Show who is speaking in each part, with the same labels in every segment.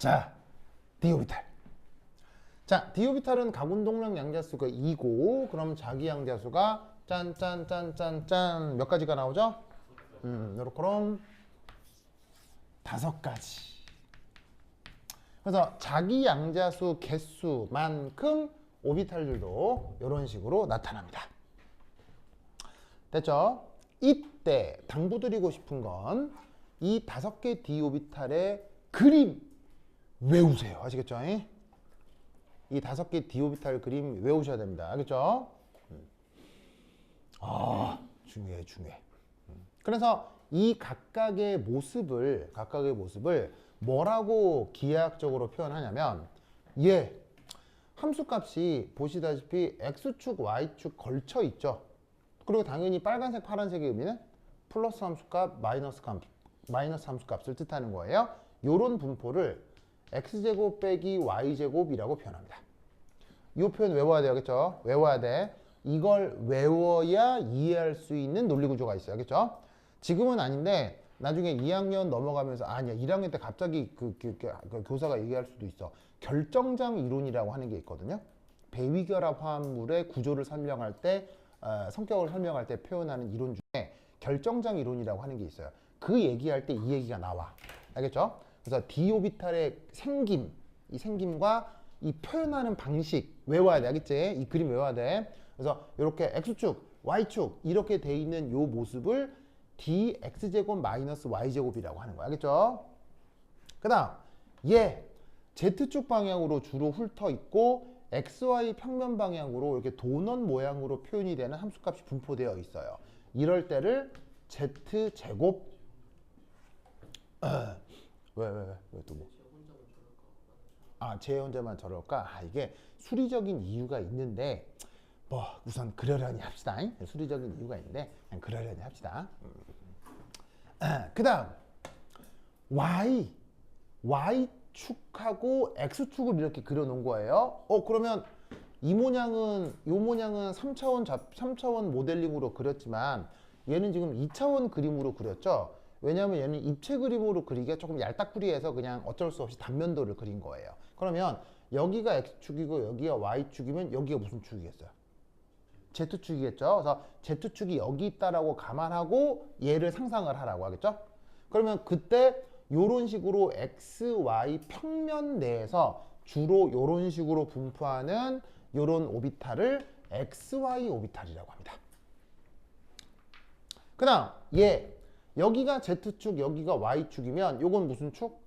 Speaker 1: 자, D오비탈. 자, D오비탈은 가운동량 양자수가 2고, 그럼 자기 양자수가 짠짠짠짠짠 몇 가지가 나오죠? 요렇게 그럼 5가지. 그래서 자기 양자수 개수만큼 오비탈들도 이런 식으로 나타납니다. 됐죠? 이때 당부드리고 싶은 건 이 5개 D오비탈의 그림 외우세요. 아시겠죠? 이 5개 D오비탈 그림 외우셔야 됩니다. 알겠죠? 중요해. 그래서 이 각각의 모습을 뭐라고 기하학적으로 표현하냐면, 함수값이 보시다시피 x축, y축 걸쳐 있죠. 그리고 당연히 빨간색, 파란색의 의미는 플러스 함수값, 마이너스 함수값을 뜻하는 거예요. 요런 분포를 x제곱 빼기 y제곱이라고 표현합니다. 이 표현 외워야 돼요. 알겠죠? 외워야 돼. 이걸 외워야 이해할 수 있는 논리구조가 있어요. 알겠죠? 지금은 아닌데 나중에 2학년 넘어가면서, 아니야, 1학년 때 갑자기 그 교사가 얘기할 수도 있어. 결정장 이론이라고 하는 게 있거든요. 배위결합 화합물의 구조를 설명할 때, 성격을 설명할 때 표현하는 이론 중에 결정장 이론이라고 하는 게 있어요. 그 얘기할 때 이 얘기가 나와. 알겠죠? 그래서 D오비탈의 생김, 이 생김과 이 표현하는 방식 외워야 돼. 알겠지? 이 그림 외워야 돼. 그래서 이렇게 x축, y축 이렇게 돼 있는 요 모습을 dx제곱 마이너스 y제곱이라고 하는 거야. 알겠죠? 그 다음 z축 방향으로 주로 훑어 있고 xy 평면 방향으로 이렇게 도넛 모양으로 표현이 되는 함수값이 분포되어 있어요. 이럴 때를 z제곱 왜 또 뭐? 제 혼자만 저럴까? 이게 수리적인 이유가 있는데 뭐 우선 그러려니 합시다. 수리적인 이유가 있는데 그냥 그러려니 합시다. 그 다음 Y축하고 X축을 이렇게 그려놓은 거예요. 그러면 요 모양은 3차원 모델링으로 그렸지만 얘는 지금 2차원 그림으로 그렸죠. 왜냐하면 얘는 입체 그림으로 그리기가 조금 얄딱구리해서 그냥 어쩔 수 없이 단면도를 그린 거예요. 그러면 여기가 X축이고 여기가 Y축이면 여기가 무슨 축이겠어요? Z축이겠죠. 그래서 Z축이 여기 있다라고 감안하고 얘를 상상을 하라고 하겠죠. 그러면 그때 요런 식으로 X, Y 평면 내에서 주로 요런 식으로 분포하는 요런 오비탈을 XY 오비탈이라고 합니다. 그 다음 여기가 Z축, 여기가 Y축이면 요건 무슨 축?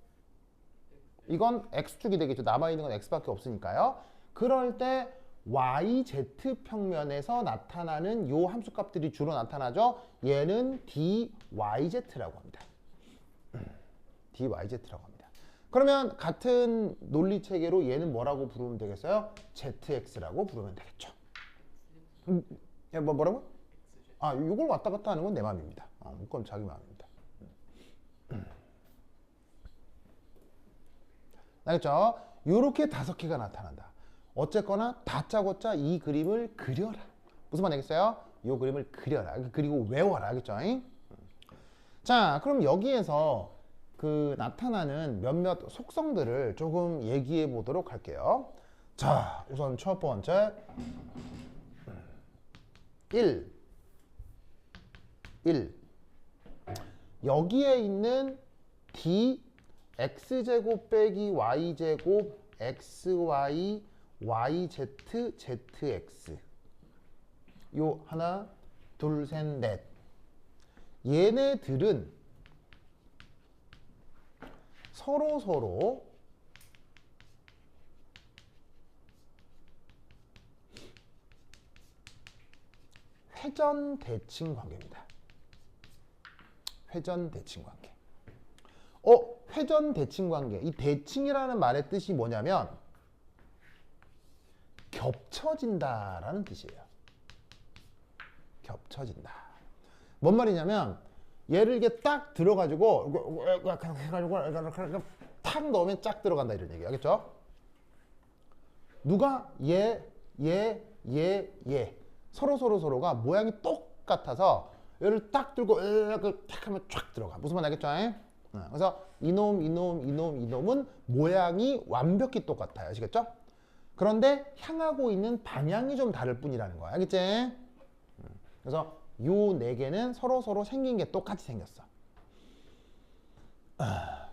Speaker 1: 이건 X축이 되겠죠. 남아있는 건 X밖에 없으니까요. 그럴 때 YZ 평면에서 나타나는 요 함수값들이 주로 나타나죠. 얘는 DYZ라고 합니다. DYZ라고 합니다. 그러면 같은 논리 체계로 얘는 뭐라고 부르면 되겠어요? ZX라고 부르면 되겠죠. 뭐라고? 요걸 왔다 갔다 하는 건 내 마음입니다. 그건 자기 마음입니다. 알겠죠? 요렇게 5개가 나타난다. 어쨌거나 다짜고짜 이 그림을 그려라. 무슨 말 알겠어요? 이 그림을 그려라. 그리고 외워라. 알겠죠? 자, 그럼 여기에서 그 나타나는 몇몇 속성들을 조금 얘기해 보도록 할게요. 자, 우선 첫 번째 1 여기에 있는 d x제곱 빼기 y제곱 xy yz zx 요 하나 둘 셋 넷 얘네들은 서로 회전 대칭 관계입니다. 회전 대칭 관계. 회전 대칭 관계. 이 대칭이라는 말의 뜻이 뭐냐면 겹쳐진다라는 뜻이에요. 겹쳐진다. 뭔 말이냐면 얘를 이게 딱 들어가지고 해가지고 탁 넣으면 쫙 들어간다 이런 얘기. 알겠죠? 누가 얘 서로가 모양이 똑같아서 얘를 딱 들고 탁 하면 쫙 들어가. 무슨 말 알겠죠? 그래서 이놈은 모양이 완벽히 똑같아요. 아시겠죠? 그런데 향하고 있는 방향이 좀 다를 뿐이라는 거야. 알겠지? 그래서 요 네 개는 서로 생긴 게 똑같이 생겼어.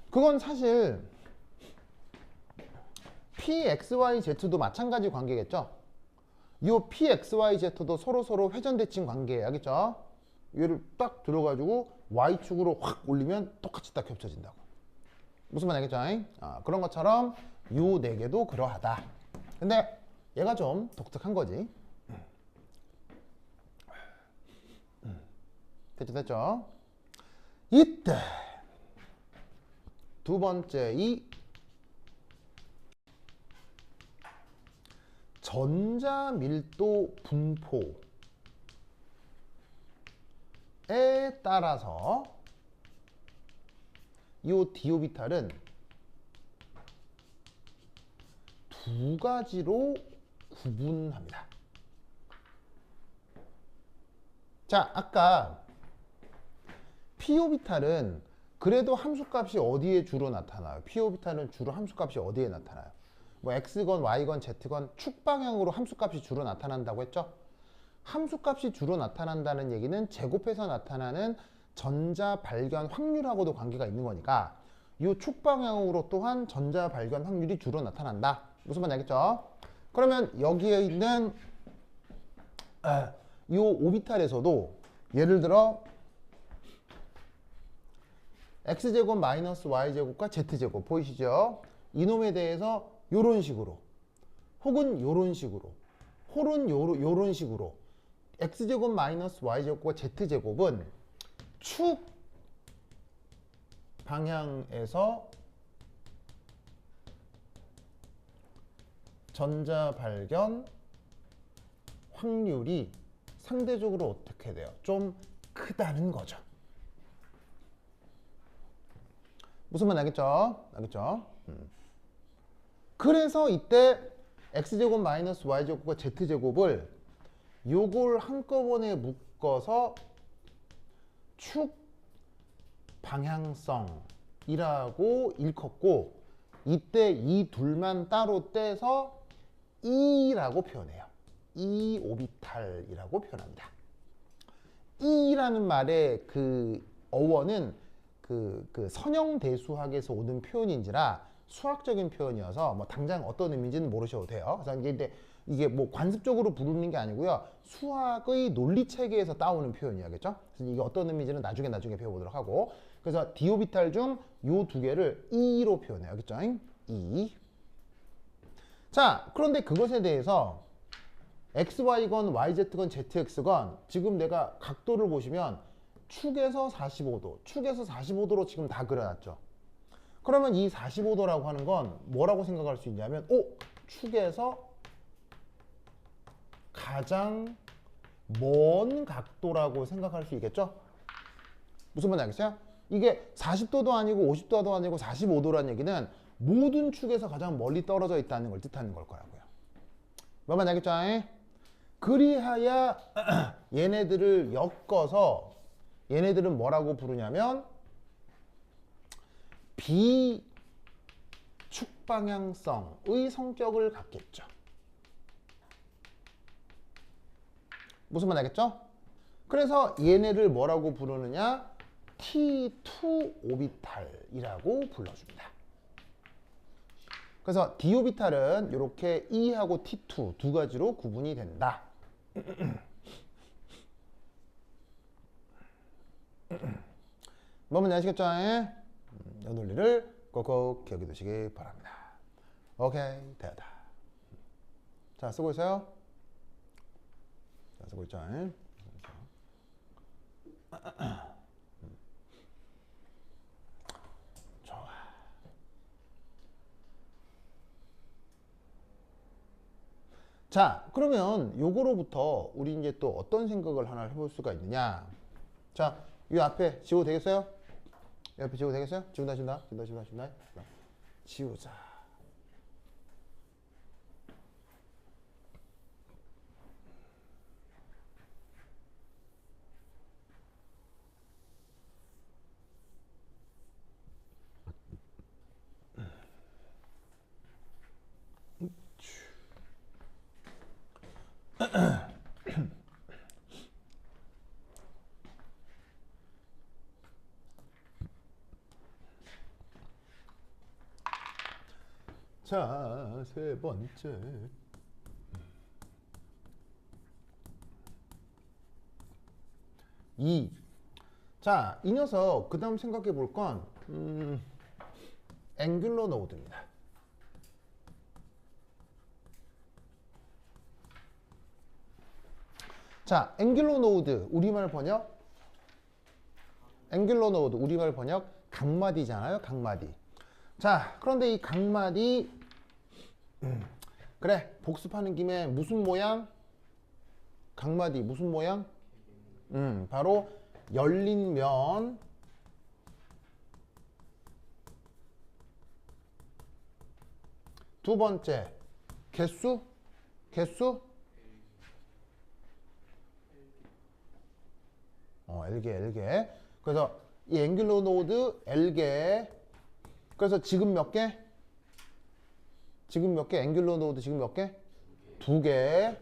Speaker 1: 그건 사실 PXYZ도 마찬가지 관계겠죠? 요 PXYZ도 서로 회전대칭 관계예요. 알겠죠? 얘를 딱 들어가지고 Y축으로 확 올리면 똑같이 딱 겹쳐진다고. 무슨 말 알겠죠? 그런 것처럼 요 네 개도 그러하다. 근데 얘가 좀 독특한 거지. 됐죠? 이때 두 번째 이 전자밀도 분포에 따라서 이 디오비탈은 두 가지로 구분합니다. 자, 아까 P오비탈은 그래도 함수값이 어디에 주로 나타나요? P오비탈은 주로 함수값이 어디에 나타나요? 뭐 X건 Y건 Z건 축 방향으로 함수값이 주로 나타난다고 했죠? 함수값이 주로 나타난다는 얘기는 제곱해서 나타나는 전자 발견 확률하고도 관계가 있는 거니까 이 축 방향으로 또한 전자 발견 확률이 주로 나타난다. 무슨 말인지 알겠죠? 그러면 여기에 있는 이 오비탈에서도 예를 들어 x제곱 마이너스 y제곱과 z제곱 보이시죠? 이놈에 대해서 요런 식으로 혹은 요런 식으로 혹은 요런 식으로 x제곱 마이너스 y제곱과 z제곱은 축 방향에서 전자 발견 확률이 상대적으로 어떻게 돼요? 좀 크다는 거죠. 무슨 말 알겠죠? 알겠죠? 그래서 이때 x제곱 마이너스 y제곱과 z제곱을 요걸 한꺼번에 묶어서 축 방향성이라고 일컫고 이때 이 둘만 따로 떼서 E라고 표현해요. E 오비탈이라고 표현합니다. E라는 말의 그 어원은 그 선형대수학에서 오는 표현인지라 수학적인 표현이어서 뭐 당장 어떤 의미인지는 모르셔도 돼요. 그래서 이게 뭐 관습적으로 부르는 게 아니고요. 수학의 논리 체계에서 따오는 표현이야겠죠. 그래서 이게 어떤 의미인지는 나중에 배워보도록 하고. 그래서 디오비탈 중 요 두 개를 E로 표현해요. 알겠죠? E. 자, 그런데 그것에 대해서 XY건 YZ건 ZX건 지금 내가 각도를 보시면 축에서 45도, 축에서 45도로 지금 다 그려놨죠. 그러면 이 45도라고 하는 건 뭐라고 생각할 수 있냐면 축에서 가장 먼 각도라고 생각할 수 있겠죠? 무슨 말인지 알겠어요? 이게 40도도 아니고 50도도 아니고 45도라는 얘기는 모든 축에서 가장 멀리 떨어져 있다는 걸 뜻하는 걸 거라고요. 뭔 말인지 알겠죠? 그리하여 얘네들을 엮어서 얘네들은 뭐라고 부르냐면 비축방향성의 성격을 갖겠죠. 무슨 말 알겠죠? 그래서 얘네를 뭐라고 부르느냐? T2 오비탈이라고 불러줍니다. 그래서 D 오비탈은 이렇게 E하고 T2 두 가지로 구분이 된다. 뭐면 아시겠죠? 이 논리를 꼭꼭 기억해 두시기 바랍니다. 오케이, 됐다. 자, 쓰고 있어요? 자, 쓰고 있죠? 좋아. 자, 그러면 요거로부터 우리 이제 또 어떤 생각을 하나 해볼 수가 있느냐? 자, 이 앞에 지워도 되겠어요? 이 앞에 지워도 되겠어요? 지운다. 지우자. 자, 세 번째. 이. 자, 이 녀석 그 다음 생각해 볼 건 앵귤러 노드입니다. 자, 앵귤러 노드 우리말 번역 앵귤러 노드 우리말 번역 강마디잖아요. 강마디. 자, 그런데 이 강마디 그래, 복습하는 김에 무슨 모양? 강마디 무슨 모양? 바로 열린 면 두 번째 개수? 개수? L개, L개. 그래서 이 앵귤러 노드 L개. 그래서 지금 몇 개? 지금 몇 개? 앵귤러 노드 지금 몇 개? 두 개.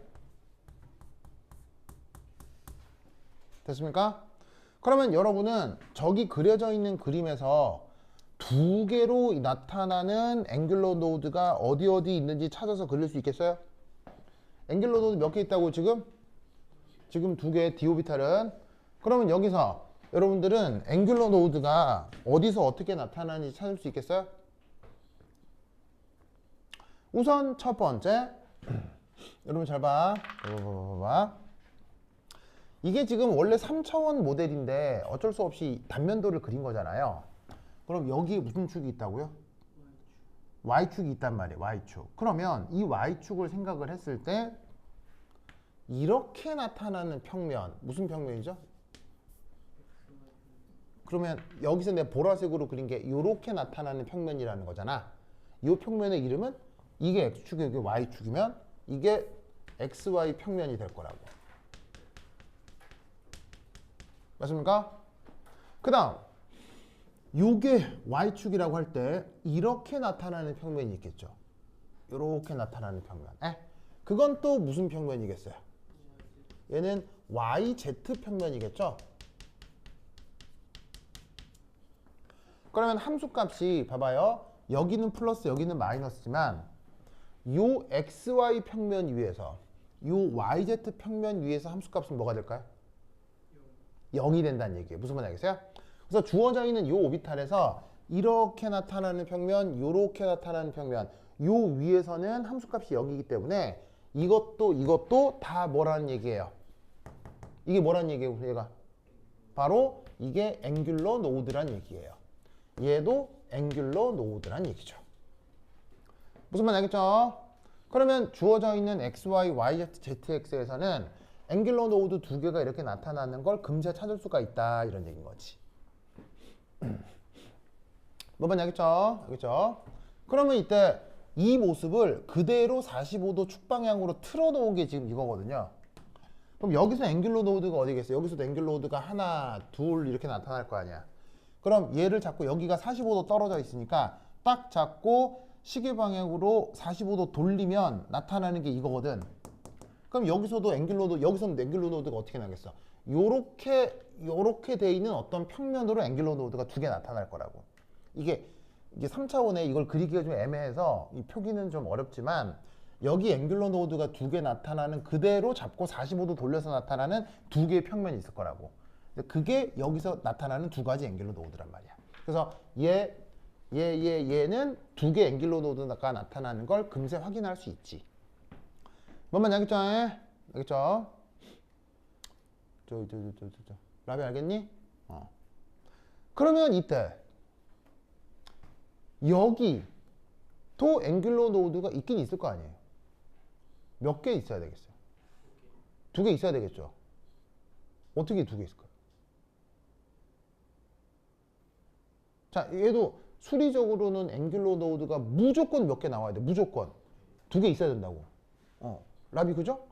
Speaker 1: 됐습니까? 그러면 여러분은 저기 그려져 있는 그림에서 두 개로 나타나는 앵귤러 노드가 어디 있는지 찾아서 그릴 수 있겠어요? 앵귤러 노드 몇 개 있다고 지금? 지금 두 개, d 오비탈은. 그러면 여기서 여러분들은 앵귤러 노드가 어디서 어떻게 나타나는지 찾을 수 있겠어요? 우선 첫 번째 여러분 잘 봐. 봐봐. 이게 지금 원래 3차원 모델인데 어쩔 수 없이 단면도를 그린 거잖아요. 그럼 여기에 무슨 축이 있다고요? Y축이 있단 말이에요. Y축. 그러면 이 Y축을 생각을 했을 때 이렇게 나타나는 평면 무슨 평면이죠? 그러면 여기서 내가 보라색으로 그린 게 이렇게 나타나는 평면이라는 거잖아. 이 평면의 이름은 이게 X축이고 이게 Y축이면 이게 XY 평면이 될 거라고. 맞습니까? 그 다음 요게 Y축이라고 할 때 이렇게 나타나는 평면이 있겠죠. 이렇게 나타나는 평면. 그건 또 무슨 평면이겠어요? 얘는 YZ 평면이겠죠. 그러면 함수값이 봐봐요. 여기는 플러스 여기는 마이너스지만 요 XY 평면 위에서 요 YZ 평면 위에서 함수값은 뭐가 될까요? 0이 된다는 얘기예요. 무슨 말인지 알겠어요? 그래서 주어져 있는 요 오비탈에서 이렇게 나타나는 평면, 요렇게 나타나는 평면, 요 위에서는 함수값이 0이기 때문에 이것도 다 뭐라는 얘기예요? 이게 뭐라는 얘기예요? 얘가 바로 이게 앵귤러 노드란 얘기예요. 얘도 앵귤러 노드란 얘기죠. 무슨 말인지 알겠죠? 그러면 주어져 있는 XY, YZ, ZX에서는 앵귤러 노드 두 개가 이렇게 나타나는 걸 금세 찾을 수가 있다 이런 얘기인 거지. 뭐 말인지 알겠죠? 알겠죠? 그러면 이때 이 모습을 그대로 45도 축방향으로 틀어놓은 게 지금 이거거든요. 그럼 여기서 앵귤러 노드가 어디겠어요? 여기서도 앵귤러 노드가 하나, 둘 이렇게 나타날 거 아니야. 그럼 얘를 잡고 여기가 45도 떨어져 있으니까 딱 잡고 시계 방향으로 45도 돌리면 나타나는 게 이거거든. 그럼 여기서는 앵귤러 노드가 어떻게 나겠어? 요렇게 돼 있는 어떤 평면으로 앵귤러 노드가 두 개 나타날 거라고. 이게 3차원에 이걸 그리기가 좀 애매해서 이 표기는 좀 어렵지만 여기 앵귤러 노드가 두 개 나타나는 그대로 잡고 45도 돌려서 나타나는 두 개의 평면이 있을 거라고. 그게 여기서 나타나는 두 가지 앵귤러 노드란 말이야. 그래서 얘는 두 개 앵귤러 노드가 나타나는 걸 금세 확인할 수 있지. 뭔 말인지 알겠죠? 알겠죠? 라비 알겠니? 그러면 이때 여기 또 앵귤러 노드가 있긴 있을 거 아니에요. 몇 개 있어야 되겠어요? 두 개 있어야 되겠죠? 어떻게 두 개 있을까요? 자, 얘도 수리적으로는 앵귤러 노드가 무조건 몇 개 나와야 돼. 무조건. 두 개 있어야 된다고. 라비 그죠?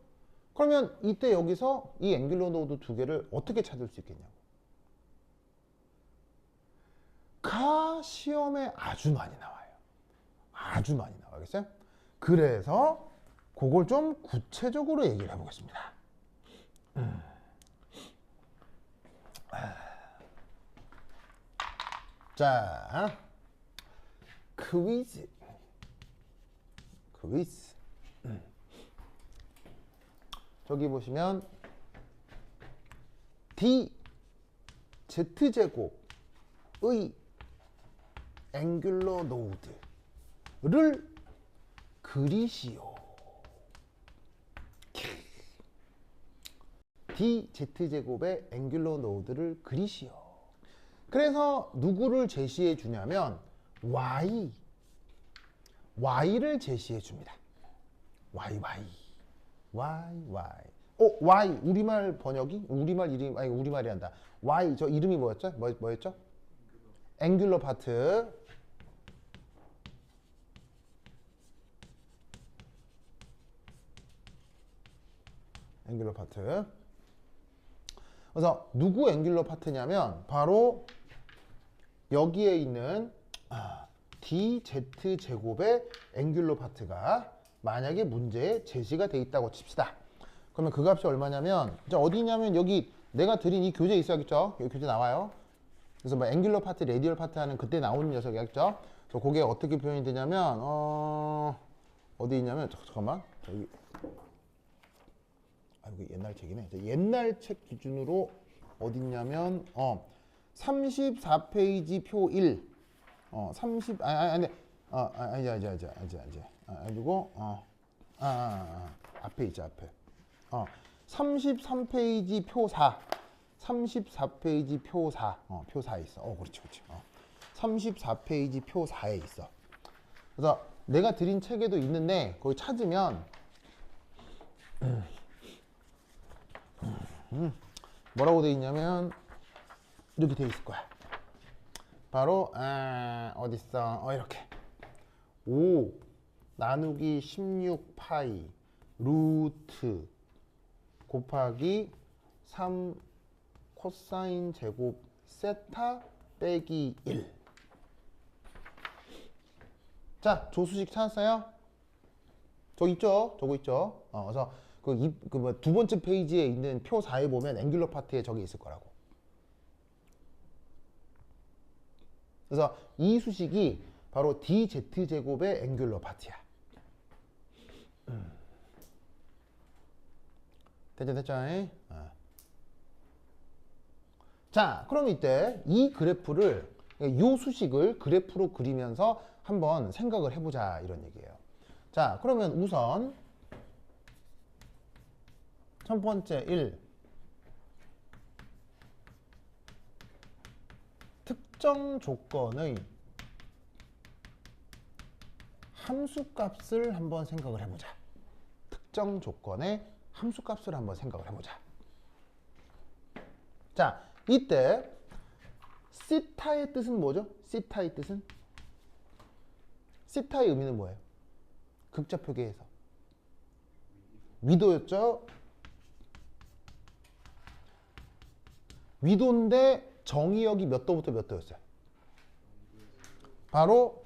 Speaker 1: 그러면 이때 여기서 이 앵귤러 노드 두 개를 어떻게 찾을 수 있겠냐고. 시험에 아주 많이 나와요. 아주 많이 나와요. 알겠어요? 그래서 그걸 좀 구체적으로 얘기를 해보겠습니다. 자, 퀴즈. with 저기 보시면 d z제곱의 앵귤러 노드를 그리시오. d z제곱의 앵귤러 노드를 그리시오. 그래서 누구를 제시해 주냐면 y를 제시해 줍니다. y. y 우리말 번역이 우리말 이름 아니 우리말이 한다. y 저 이름이 뭐였죠? 뭐였죠? 앵귤러 파트. 앵귤러 파트. 그래서 누구 앵귤러 파트냐면 바로 여기에 있는 dz 제곱의 앵귤러 파트가 만약에 문제에 제시가 돼 있다고 칩시다. 그러면 그 값이 얼마냐면 어디 있냐면 여기 내가 드린 이 교재 있어야겠죠? 여기 교재 나와요. 그래서 뭐 앵귤러 파트, 레디얼 파트 하는 그때 나오는 녀석이겠죠? 그래서 그게 어떻게 표현이 되냐면 어디 있냐면 잠깐만 여기 이거 옛날 책이네. 옛날 책 기준으로 어디 있냐면 34페이지 표 1. 30 아니 그리고 앞에 있죠, 앞에. 33페이지 표 4. 34페이지 표 4. 표 4에 있어. 그렇지. 34페이지 표 4에 있어. 그래서 내가 드린 책에도 있는데 거기 찾으면 뭐라고 돼 있냐면 이렇게 돼 있을 거야. 바로 어딨어? 이렇게 5 나누기 16 파이 루트 곱하기 3 코사인 제곱 세타 빼기 1. 자, 조수식 찾았어요? 저기 있죠? 저거 있죠? 그래서 두 번째 페이지에 있는 표 4에 보면 앵귤러 파트에 저기 있을 거라고. 그래서 이 수식이 바로 dz 제곱의 앵귤러 파트야. 됐죠? 자, 그럼 이때 이 그래프를 이 수식을 그래프로 그리면서 한번 생각을 해보자 이런 얘기예요. 자, 그러면 우선 첫 번째 1 특정 조건의 함수값을 한번 생각을 해보자. 특정 조건의 함수값을 한번 생각을 해보자. 자, 이때 시타의 뜻은 뭐죠? 시타의 뜻은? 시타의 의미는 뭐예요? 극좌표계에서 위도였죠? 위도인데 정의역이 몇 도부터 몇 도였어요? 바로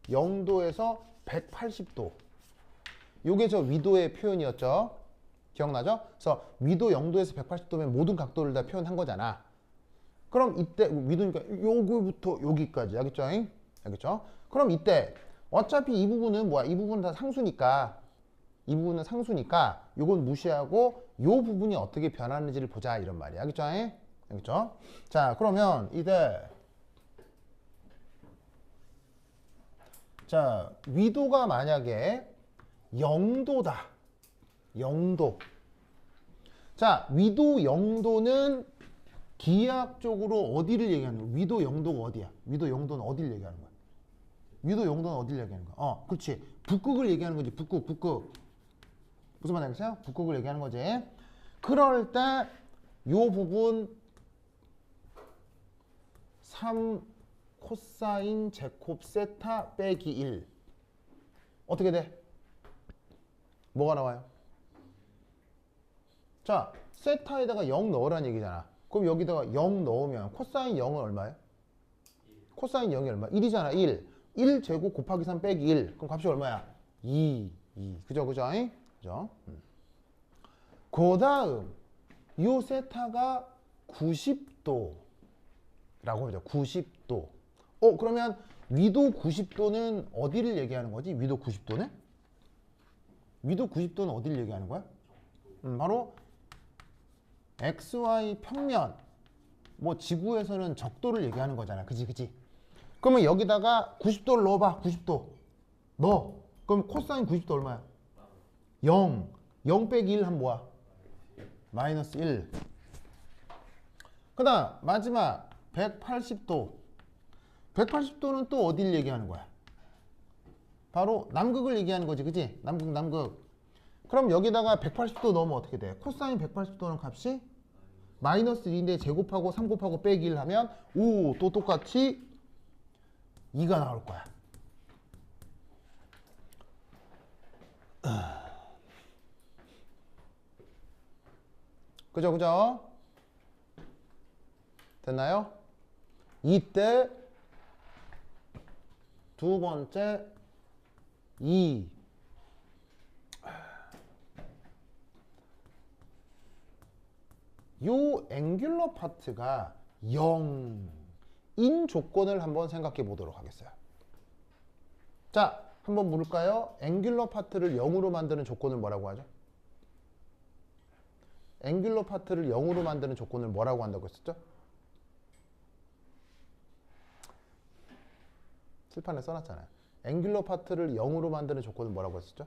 Speaker 1: 0도에서 180도. 요게 저 위도의 표현이었죠. 기억나죠? 그래서 위도 0도에서 180도면 모든 각도를 다 표현한 거잖아. 그럼 이때 위도니까 요거부터 여기까지. 알겠죠? 알겠죠? 그럼 이때 어차피 이 부분은 뭐야? 이 부분은 다 상수니까 요건 무시하고 요 부분이 어떻게 변하는지를 보자 이런 말이야. 알겠죠? 알겠죠? 자, 그러면 이때 자, 위도가 만약에 0도다. 0도. 자, 위도 0도는 기하학적으로 어디를 얘기하는 거야? 위도 0도가 어디야? 위도 0도는 어디를 얘기하는 거야? 위도 0도는 어디를 얘기하는 거야? 그렇지. 북극을 얘기하는 거지. 북극. 무슨 말 알겠어요? 북극을 얘기하는 거지. 그럴 때 요 부분 3 코사인 제곱 세타 빼기 1 어떻게 돼? 뭐가 나와요? 자, 세타에다가 0 넣으라는 얘기잖아. 그럼 여기다가 0 넣으면 코사인 0은 얼마예요? 코사인 0이 얼마? 1이잖아. 1 제곱 곱하기 3 빼기 1 그럼 값이 얼마야? 2 그죠? 그 다음 요 세타가 90도라고 하죠. 90도 그러면 위도 90도는 어디를 얘기하는 거지? 위도 90도는? 위도 90도는 어디를 얘기하는 거야? 바로 XY 평면, 뭐 지구에서는 적도를 얘기하는 거잖아. 그지? 그러면 여기다가 90도를 넣어봐. 90도 넣어. 그럼 코사인 90도 얼마야? 0. 0 빼기 1 하면 뭐야? 마이너스 1. 그 다음 마지막 180도. 180도는 또 어디를 얘기하는 거야? 바로 남극을 얘기하는 거지. 그지? 남극. 그럼 여기다가 180도 넣으면 어떻게 돼? 코사인 180도는 값이 마이너스 2인데 제곱하고 3 곱하고 빼기 1 하면 또 똑같이 2가 나올 거야. 그죠? 됐나요? 이때 두 번째 2. 요 앵귤러 파트가 0인 조건을 한번 생각해 보도록 하겠어요. 자, 한번 물을까요? 앵귤러 파트를 0으로 만드는 조건을 뭐라고 하죠? 앵귤러 파트를 0으로 만드는 조건을 뭐라고 한다고 했었죠? 칠판에 써놨잖아요. 앵귤러 파트를 0으로 만드는 조건을 뭐라고 했었죠?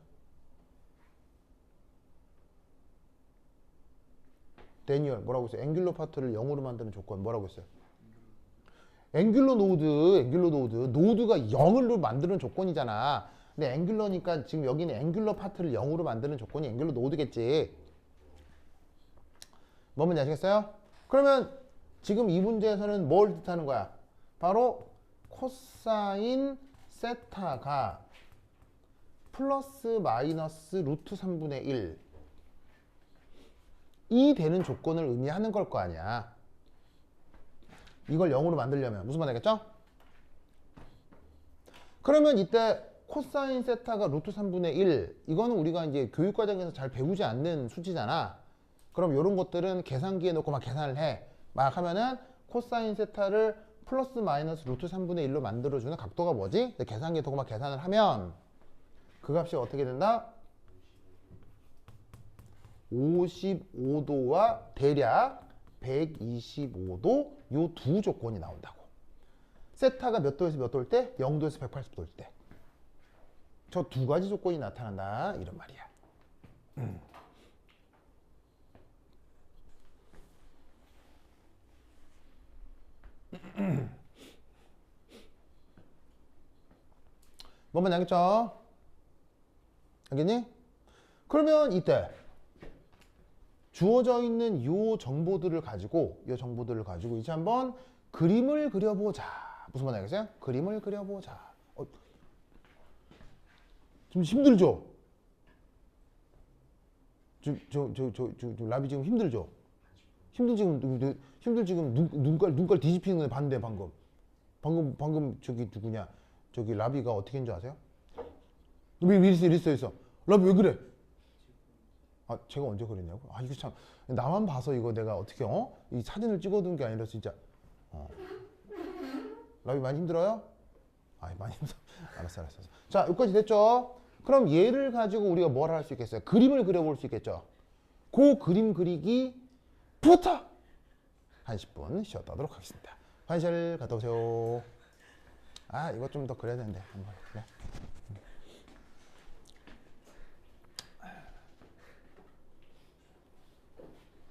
Speaker 1: 데니얼 뭐라고 했어요? 앵귤러 파트를 0으로 만드는 조건 뭐라고 했어요? 앵귤러 노드가 0으로 만드는 조건이잖아. 근데 앵귤러니까 지금 여기는 앵귤러 파트를 0으로 만드는 조건이 앵귤러 노드겠지. 뭔지 아시겠어요? 그러면 지금 이 문제에서는 뭘 뜻하는 거야? 바로 코사인 세타가 플러스 마이너스 루트 3분의 1 이 되는 조건을 의미하는 걸 거 아니야. 이걸 0으로 만들려면 무슨 말 되겠죠? 그러면 이때 코사인 세타가 루트 3분의 1 이거는 우리가 이제 교육과정에서 잘 배우지 않는 수치잖아. 그럼 이런 것들은 계산기에 넣고 막 계산을 해. 막 하면은 코사인 세타를 플러스 마이너스 루트 3분의 1로 만들어주는 각도가 뭐지? 계산기에 넣고 막 계산을 하면 그 값이 어떻게 된다? 55도와 대략 125도 요 두 조건이 나온다고. 세타가 몇 도에서 몇 도일 때? 0도에서 180도일 때. 저 두 가지 조건이 나타난다 이런 말이야. 뭔만 알겠죠? 알겠니? 그러면 이때 주어져 있는 요 정보들을 가지고 이제 한번 그림을 그려보자. 무슨 말 알겠어요? 그림을 그려보자. 좀 힘들죠? 라비 지금 힘들죠? 힘들 지금 눈깔 뒤집히는 거 봤는데 방금 저기 누구냐? 저기 라비가 어떻게 했는 줄 아세요? 왜 이랬어? 라비 왜 그래? 제가 언제 그랬냐고? 이거 참 나만 봐서 이거 내가 어떻게 이 사진을 찍어둔 게 아니라 진짜 라비 많이 힘들어요? 많이 힘들어. 알았어. 자, 여기까지 됐죠? 그럼 얘를 가지고 우리가 뭘 할 수 있겠어요? 그림을 그려볼 수 있겠죠? 그 그림 그리기부터 한 10분 쉬었다 하도록 하겠습니다. 화장실 갔다 오세요. 이거 좀 더 그려야 되는데 한번 그래.